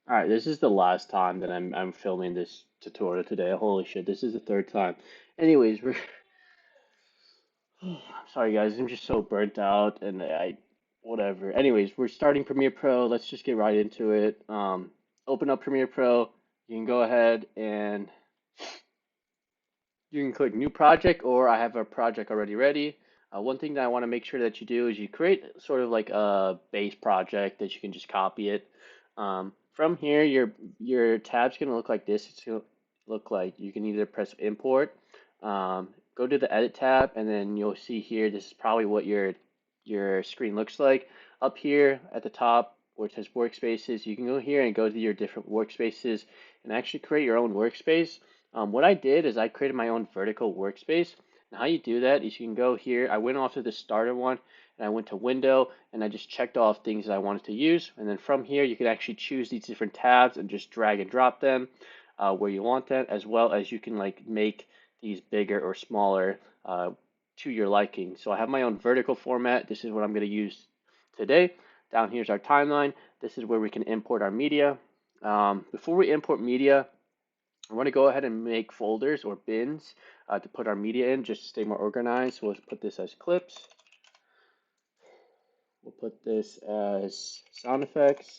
All right, this is the last time that I'm filming this tutorial today. Holy shit, this is the third time. Anyways, we're sorry guys, I'm just so burnt out and I whatever. Anyways, we're starting Premiere Pro. Let's just get right into it. Open up Premiere Pro. You can go ahead and you can click New Project, or I have a project already ready. One thing that I want to make sure that you do is you create sort of like a base project that you can just copy it. From here, your tab's gonna look like this. It's gonna look like you can either press Import, go to the Edit tab, and then you'll see here. This is probably what your screen looks like. Up here at the top where it says Workspaces, you can go here and go to your different workspaces and actually create your own workspace. What I did is I created my own vertical workspace. And how you do that is you can go here. I went off to the starter one and I went to window and I just checked off things that I wanted to use. And then from here, you can actually choose these different tabs and just drag and drop them where you want them, as well as you can like make these bigger or smaller to your liking. So I have my own vertical format. This is what I'm going to use today. Down here's our timeline. This is where we can import our media. Before we import media, I want to go ahead and make folders or bins to put our media in just to stay more organized. So let's put this as clips. We'll put this as sound effects,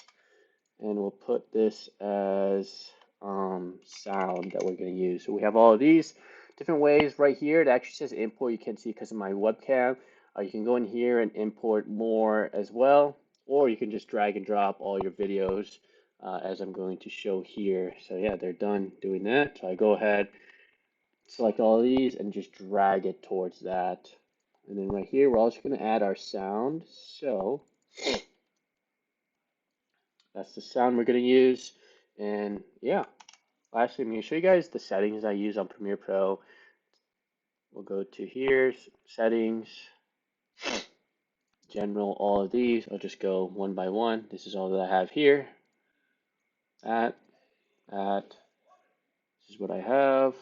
and we'll put this as sound that we're going to use. So we have all of these different ways right here. It actually says import. You can't see because of my webcam. You can go in here and import more as well, or you can just drag and drop all your videos as I'm going to show here. So yeah, they're done doing that. So I go ahead, select all of these, and just drag it towards that. And then right here, we're also going to add our sound. So that's the sound we're going to use. And yeah, lastly, I'm going to show you guys the settings I use on Premiere Pro. We'll go to here, settings, general, all of these. I'll just go one by one. This is all that I have here. That, this is what I have.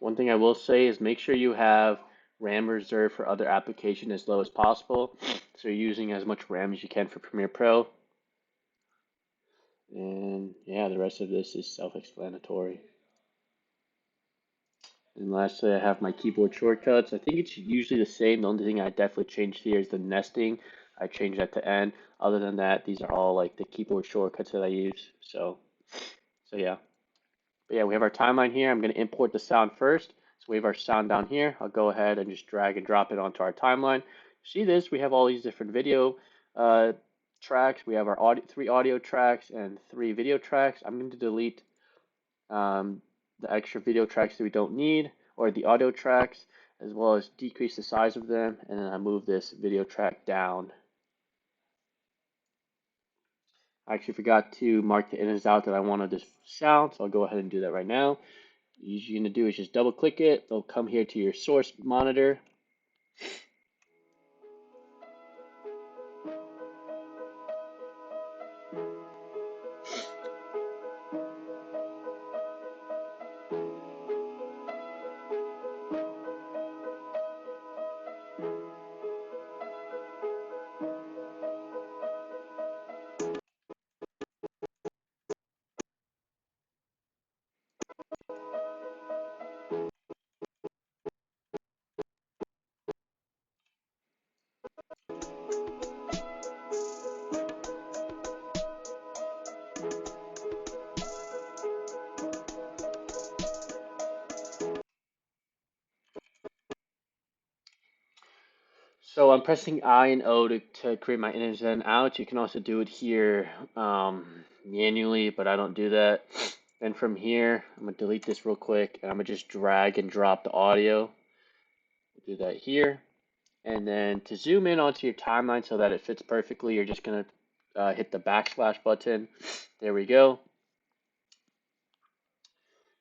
One thing I will say is make sure you have RAM reserved for other application as low as possible. So you're using as much RAM as you can for Premiere Pro. And yeah, the rest of this is self-explanatory. And lastly, I have my keyboard shortcuts. I think it's usually the same. The only thing I definitely changed here is the nesting. I changed that to N. Other than that, these are all like the keyboard shortcuts that I use. So yeah. But yeah, we have our timeline here. I'm going to import the sound first. So we have our sound down here. I'll go ahead and just drag and drop it onto our timeline. See this? We have all these different video tracks. We have our three audio tracks and three video tracks. I'm going to delete the extra video tracks that we don't need, or the audio tracks, as well as decrease the size of them, and then I move this video track down. I actually forgot to mark the in and out that I wanted this sound, so I'll go ahead and do that right now. What you're going to do is just double click it. It'll come here to your source monitor. So I'm pressing I and O to create my in and out. You can also do it here manually, but I don't do that. And from here, I'm gonna delete this real quick, and I'm gonna just drag and drop the audio. We'll do that here. And then to zoom in onto your timeline so that it fits perfectly, you're just gonna hit the backslash button. There we go.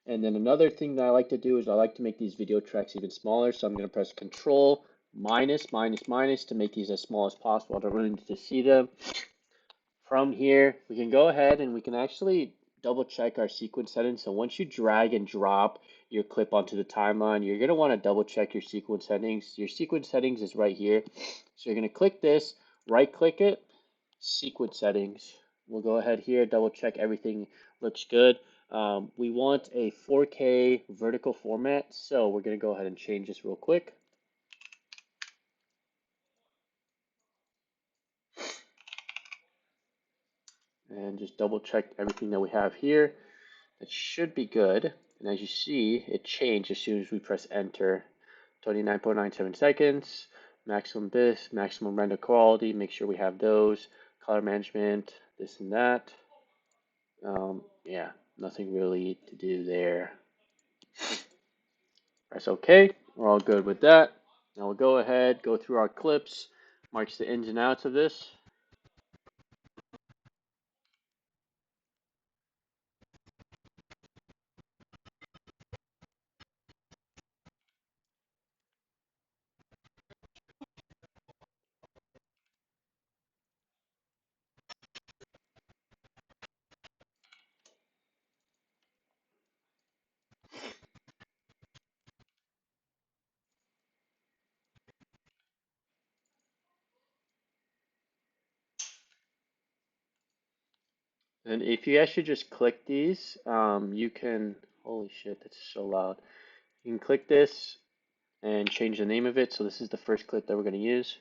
And then another thing that I like to do is I like to make these video tracks even smaller. So I'm gonna press Control minus, minus, minus to make these as small as possible. I don't really need to see them. From here, we can go ahead and we can actually double check our sequence settings. So once you drag and drop your clip onto the timeline, you're going to want to double check your sequence settings. Your sequence settings is right here. So you're going to click this, right click it, sequence settings. We'll go ahead here, double check everything looks good. We want a 4K vertical format, so we're going to go ahead and change this real quick. And just double check everything that we have here. That should be good. And as you see, it changed as soon as we press enter. 29.97 seconds, maximum this, maximum render quality, make sure we have those, color management, this and that. Yeah, nothing really to do there. Press OK, we're all good with that. Now we'll go ahead, go through our clips, mark the ins and outs of this. And if you actually just click these, you can, holy shit, that's so loud. You can click this and change the name of it. So this is the first clip that we're going to use.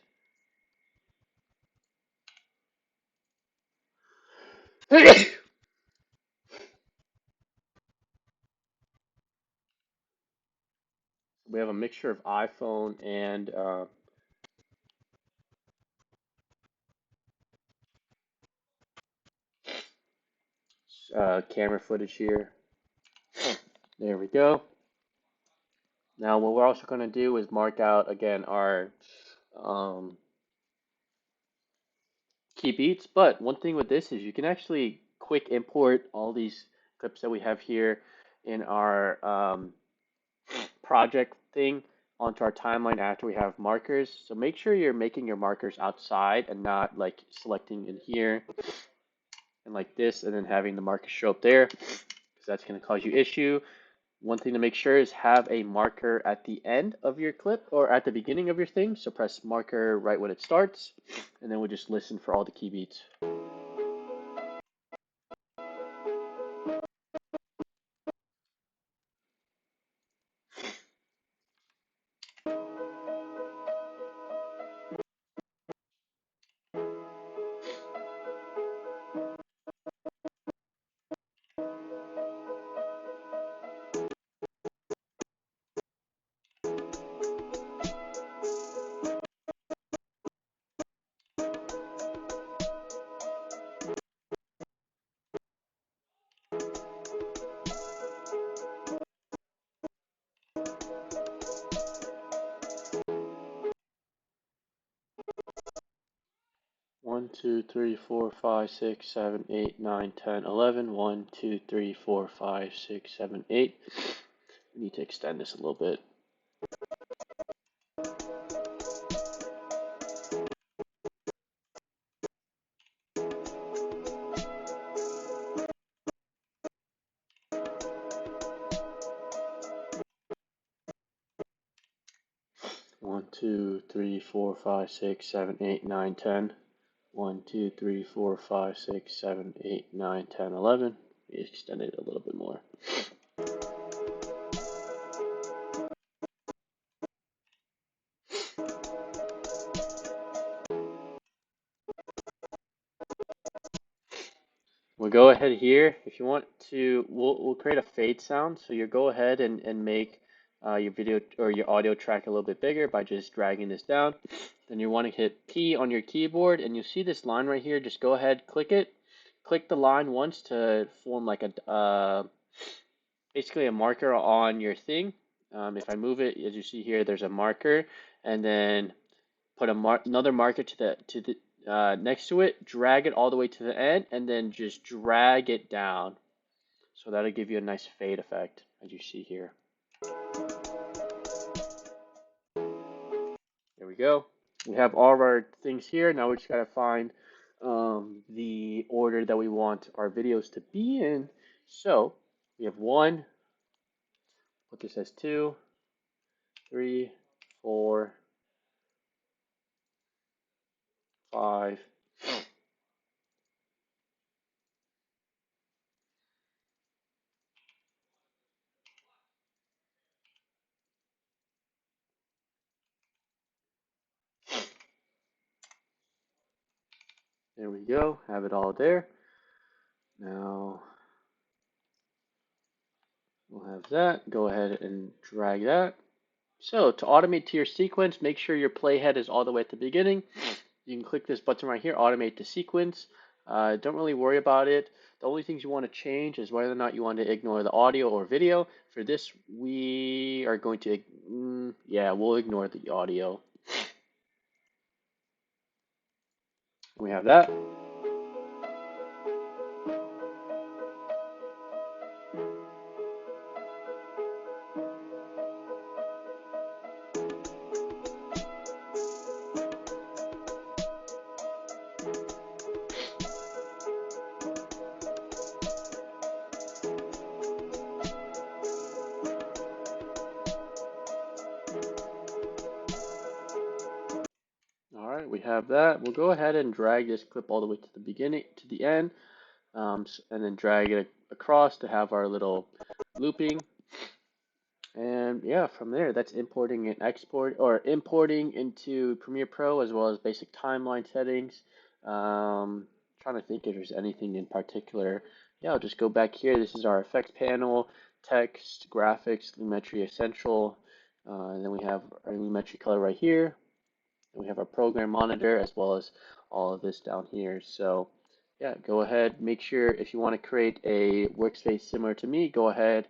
We have a mixture of iPhone and camera footage here. There we go. Now what we're also going to do is mark out again our key beats. But one thing with this is you can actually quick import all these clips that we have here in our project thing onto our timeline after we have markers. So make sure you're making your markers outside and not like selecting in here and like this and then having the markers show up there, because that's going to cause you issue. One thing to make sure is have a marker at the end of your clip or at the beginning of your thing. So press marker right when it starts, and then we'll just listen for all the key beats. 1, 2, 3, 4, 5, 6, 7, 8, 9, 10, 11. 1, 2, 3, 4, 5, 6, 7, 8. We need to extend this a little bit. One, 2, 3, 4, 5, 6, 7, 8, 9, 10. 1, 2, 3, 4, 5, 6, 7, 8, 9, 10, 11. We extend it a little bit more. We'll go ahead here. If you want to, we'll create a fade sound. So you go ahead and make your video or your audio track a little bit bigger by just dragging this down. Then you want to hit P on your keyboard, and you'll see this line right here. Just go ahead, click it. Click the line once to form like a basically a marker on your thing. If I move it, as you see here, there's a marker, and then put another marker to the next to it, drag it all the way to the end, and then just drag it down. So that'll give you a nice fade effect, as you see here. There we go. We have all of our things here. Now we just gotta find the order that we want our videos to be in. So we have 1, put this as 2, 3, 4, 5. There we go, have it all there. Now we'll have that. Go ahead and drag that. So to automate to your sequence, make sure your playhead is all the way at the beginning. You can click this button right here, automate the sequence. Don't really worry about it. The only things you want to change is whether or not you want to ignore the audio or video. For this, we are going to, yeah, we'll ignore the audio. We have that. All right, we have that. We'll go ahead and drag this clip all the way to the beginning, to the end, and then drag it across to have our little looping. And yeah, from there, that's importing and export or importing into Premiere Pro as well as basic timeline settings. Trying to think if there's anything in particular. Yeah, I'll just go back here. This is our effects panel, text, graphics, Lumetri Essential, and then we have our Lumetri color right here. And we have our program monitor as well as all of this down here. So yeah, go ahead. Make sure if you want to create a workspace similar to me, go ahead.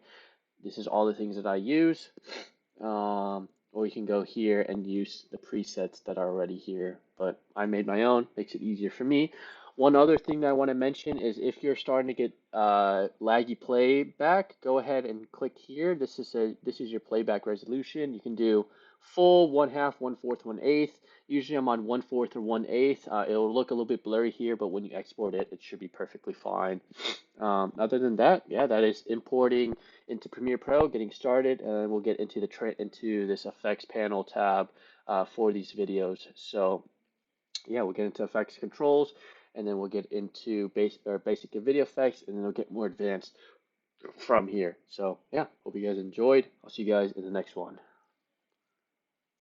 This is all the things that I use. Or you can go here and use the presets that are already here. But I made my own, makes it easier for me. One other thing that I want to mention is if you're starting to get laggy playback, go ahead and click here. This is your playback resolution. You can do full, 1/2, 1/4, 1/8. Usually I'm on 1/4 or 1/8. It'll look a little bit blurry here, but when you export it, it should be perfectly fine. Other than that, yeah, that is importing into Premiere Pro, getting started, and we'll get into into this effects panel tab for these videos. So yeah, we'll get into effects controls, and then we'll get into basic video effects, and then we'll get more advanced from here. So yeah, hope you guys enjoyed. I'll see you guys in the next one.